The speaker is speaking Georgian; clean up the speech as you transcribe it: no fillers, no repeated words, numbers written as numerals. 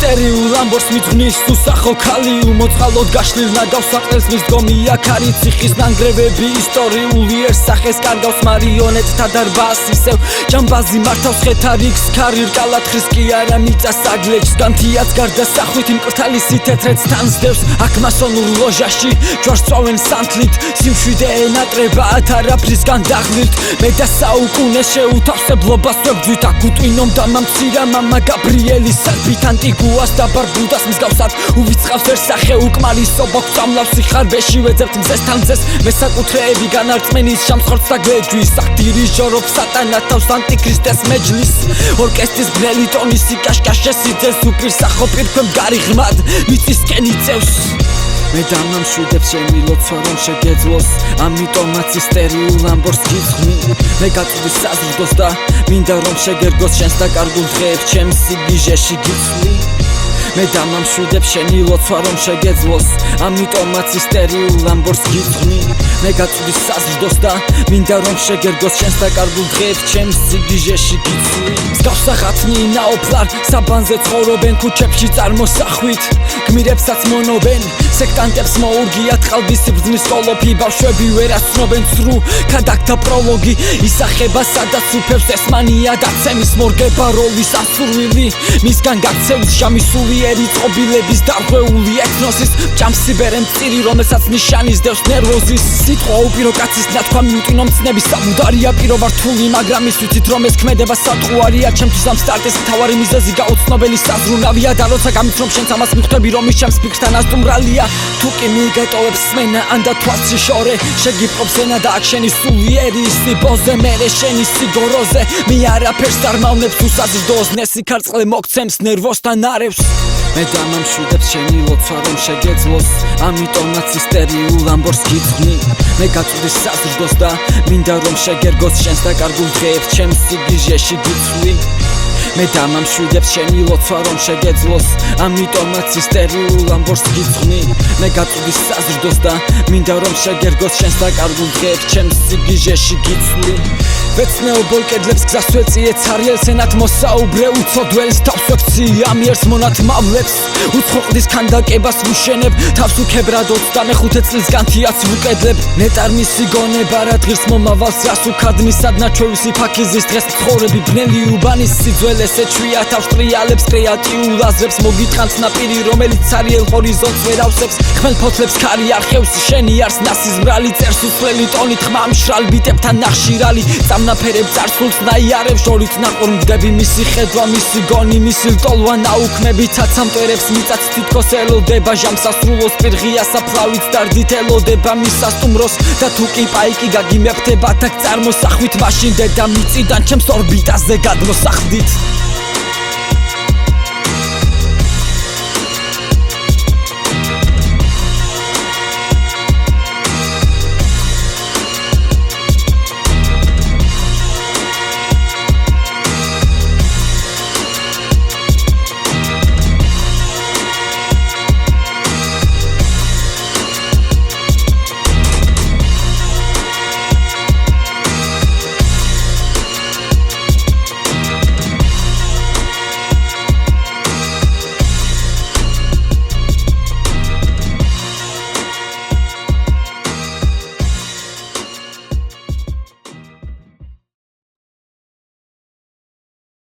მისტერიულ ამბორს მიძღვნის უსახო ქალი უმოწყალოდ გაშლილ ნაგავს საყელს მის დგომია ქარი ციხის ნანგრევები ისტორიულიერსახეს კარგავს მარიონეტთა დარბაზს ისევ ჯამბაზი მართავს ხეთარიქს ქარი რკალათხრის კი არა მიწას აგლეჯს განთიაც გარდა სახვით იმკრთალი სითეთრეც თან სდევს აქ მასონურ ლოჟაში ჯვარს წვავენ სანთლით სიმშვიდე ენატრებათ არაფრისგან დაღლილთ მე და საუკუნე შეუთავსებლობას ვებძვით აქ უტვინომ დამამცირა მამა გაბრიელი სარფით ანტიგუას და ბარბუდას მსგავსად უვიწყავსერსახე უკმარისობა გვწამლავს სიხარბეში ვეძებთ მზესთან მზეს მე საკუთრეები განარწმენის შამსხორცს და გვეჯვის აქ დირიჟორობს სატანა თავს ანტიქრისტეს მეჯლის ორკესტრის ბრელი ტონის სიკაშკაშე სიძეს უპირსახო პირქვემ გარი ღრმად მიწისკენ იწევს მე დამამშვიდებს ჩემი ლოცვა რომ შეგეძლოს ამიტომაც ისტერიულ ამბორს გიძღვნი მე გაწვდი საზრდოს და მინდა რომ შეგერგოს შენს დაკარგულ დღეებს ჩემს სიგიჟეში გიცვლი მე დამამშვიდებს შენი ლოცვა რომ შეგეძლოს ამიტომაც ისტერიულ ამბორს გიძღვნი მე გაწვდი საზრდოს და მინდა რომ შეგერგოს შენს დაკარგულ დღეებს ჩემს სიგიჟეში გიცვლი მსგავსახათნი ნაოფლარ საბანზე ცხოვრობენ ქუჩებში წარმოსახვით გმირებსაც მონობენ სექტანტებს მოურგიათ ყალბის სიბრძნის ყოლოფი ბავშვები ვერ ასწნობენ ცრუ ქადაგთა პროლოგი ისახება სადაც უფევს ესმანია დაცემის მორგება როლის ასურვილი მისგან გაქცევის შამისულიერი წყობილების დარღვეული ეთნოსის ჭამსიბერემ წირი რომელსაც ნიშანის დევს ნერვოზის სიტყვა უპირო კაცის ნათქვამი უტვინო მცნების სამუდარია პირო ვარ რთული მაგრამ ის ვიცით რომ ეს ქმედება სატყუარია ჩემთვის ამ სტარტის მთავარი მიზეზი გაუცნობელი საზრუნავია და როცა გამიცნობ შენს ამას მიხვდები რომ ის ჩემს ფიქრთან ასტუმრალია თუ კი მიგატოვებს სმენა ან და თვალში შორე შეგიპყობს ენა და აქ შენი სულიერი სიბოზე მერე შენი სიგოროზე მე არაფერს დარმავნებს თუ საზრდოოს ნესი ქარწყლე მოგცემს ნერვოსთან არევს მე დამამშვიდებს შენი ლოცვა რომ შეგეძლოს ამიტომაც ისტერიულ ამბორს გიძღვნი მე გაწვდი საზრდოს და მინდა რომ შეგერგოს შენს დაკარგულ დღეებს ჩემს სიგიჟეში გიცვლი მე დამამშვიდებს შენი ლოცვა რომ შეგეძლოს ამიტომაც ისტერიულ ამბორს გიძღვნი მე გაწვდი საზრდოს და მინდა რომ შეგერგოს შენს დაკარგულ დღეებს ჩემს სიგიჟეში გიცვლი ვეცნეობ კედლებს გზას ვეწიე ცარიელს ენათ მოსაუბრე უცოდველს თავს ვექცი ამიერს მონათმავლებს უცხო ყდის ქანდაკებას ვუშენებ თავს უქებრად 25 წლის განთიაც ვუკედლებ ნეტარ მისი გონება რა დღის მომავალს რას უქადმის სადნაჩვევისი ფაქიზის დღეს ცხოვრები ბნელი უბანის სიძველეს ეჩვიათ ავსტრიალებს კრეატიულ აზრებს მოგიტყანთ ნაპირი რომელიც ცარიელ ჰორიზონტს ვერ ავსებს ხმელ ფოთლებს ქარი არხევს შენი არს ნასის მრალი წერს უსვლელი ტონით ხმა მშრალ ბიტებთან ნახშირალი ნაფერებს წარსულს ნაიარებს შორით ნაყურმდები მისი ხედვა მისი გონი მისი ლტოლვა ნაუქმები ცაცამტერებს მიწაც თითქოს ელოდება ჟამსასრულოს პირღია საფლავით დარდით ელოდება მის სასტუმროს და თუ კი პაიკი გაგიმეფთებათ აქ წარმოსახვით მაშინ დედამიწიდან ჩემს ორბიტაზე გადმოსახლდით